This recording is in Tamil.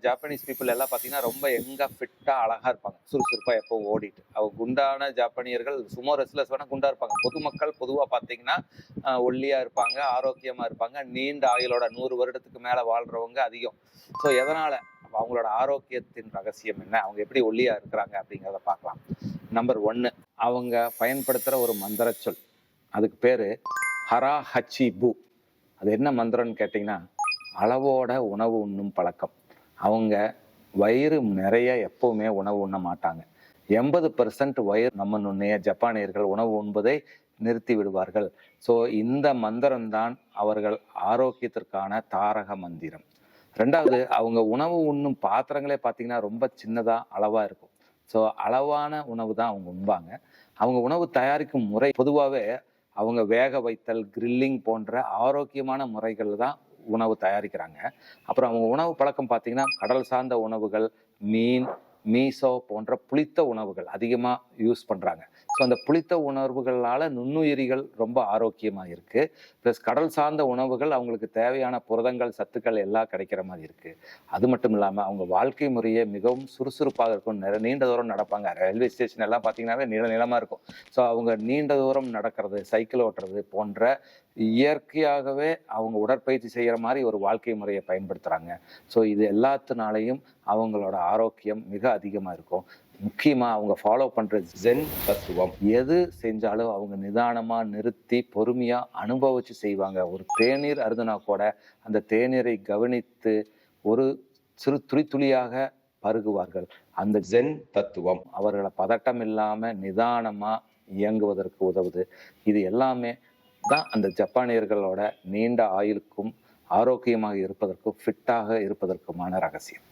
ஜாப்பனீஸ் பீப்புள் எல்லாம் பார்த்தீங்கன்னா ரொம்ப யங்கா ஃபிட்டா அழகா இருப்பாங்க, சுறுசுறுப்பா எப்போ ஓடிட்டு. அவங்க குண்டான ஜாப்பனியர்கள் சும்மா ரெஸ்லர்ஸ் வேணா குண்டா இருப்பாங்க. பொதுமக்கள் பொதுவா பார்த்தீங்கன்னா ஒல்லியா இருப்பாங்க, ஆரோக்கியமா இருப்பாங்க, நீண்ட ஆயுளோட 100 வருடத்துக்கு மேல வாழ்றவங்க அதிகம். ஸோ எதனால அவங்களோட ஆரோக்கியத்தின் ரகசியம் என்ன, அவங்க எப்படி ஒல்லியா இருக்கிறாங்க அப்படிங்கிறத பார்க்கலாம். நம்பர் 1, அவங்க பயன்படுத்துற ஒரு மந்திர சொல். அதுக்கு பேரு ஹரா ஹச்சி பூ. அது என்ன மந்திரம்னு கேட்டிங்கன்னா, அளவோட உணவு உண்ணும் பழக்கம். அவங்க வயிறு நிறைய எப்பவுமே உணவு உண்ண மாட்டாங்க. 80% வயிறு நம்ம நுண்ணிய ஜப்பானியர்கள் உணவு உண்பதை நிறுத்தி விடுவார்கள். ஸோ இந்த மந்திரம் தான் அவர்கள் ஆரோக்கியத்திற்கான தாரக மந்திரம். 2வது, அவங்க உணவு உண்ணும் பாத்திரங்களே பார்த்தீங்கன்னா ரொம்ப சின்னதா அளவா இருக்கும். ஸோ அளவான உணவு தான் அவங்க உண்பாங்க. அவங்க உணவு தயாரிக்கும் முறை பொதுவாகவே அவங்க வேக வைத்தல், கிரில்லிங் போன்ற ஆரோக்கியமான முறைகள் தான் உணவு தயாரிக்கிறாங்க. அப்புறம் அவங்க உணவு பழக்கம் பார்த்தீங்கன்னா கடல் சார்ந்த உணவுகள், மீன், மீசோ போன்ற புளித்த உணவுகள் அதிகமாக யூஸ் பண்ணுறாங்க. ஸோ அந்த புளித்த உணவுகளால் நுண்ணுயிரிகள் ரொம்ப ஆரோக்கியமாக இருக்குது. ப்ளஸ் கடல் சார்ந்த உணவுகள் அவங்களுக்கு தேவையான புரதங்கள், சத்துக்கள் எல்லாம் கிடைக்கிற மாதிரி இருக்குது. அது மட்டும் இல்லாமல் அவங்க வாழ்க்கை முறையே மிகவும் சுறுசுறுப்பாக இருக்கும். நீண்ட தூரம் நடப்பாங்க. ரயில்வே ஸ்டேஷன் எல்லாம் பார்த்தீங்கன்னாவே நீளமாக இருக்கும். ஸோ அவங்க நீண்ட தூரம் நடக்கிறது, சைக்கிள் ஓட்டுறது போன்ற இயற்கையாகவே அவங்க உடற்பயிற்சி செய்கிற மாதிரி ஒரு வாழ்க்கை முறையை பயன்படுத்துகிறாங்க. ஸோ இது எல்லாத்தினாலையும் அவங்களோட ஆரோக்கியம் மிக அதிகமாக இருக்கும். முக்கியமாக அவங்க ஃபாலோ பண்ணுற ஜென் தத்துவம். எது செஞ்சாலும் அவங்க நிதானமாக நிறுத்தி பொறுமையாக அனுபவித்து செய்வாங்க. ஒரு தேநீர் அருந்தினா கூட அந்த தேநீரை கவனித்து ஒரு சிறு துளி துளியாக பருகுவார்கள். அந்த ஜென் தத்துவம் அவர்களை பதட்டம் இல்லாமல் நிதானமாக இயங்குவதற்கு உதவுது. இது எல்லாமே தான் அந்த ஜப்பானியர்களோட நீண்ட ஆயுளுக்கும் ஆரோக்கியமாக இருப்பதற்கும் ஃபிட்டாக இருப்பதற்குமான ரகசியம்.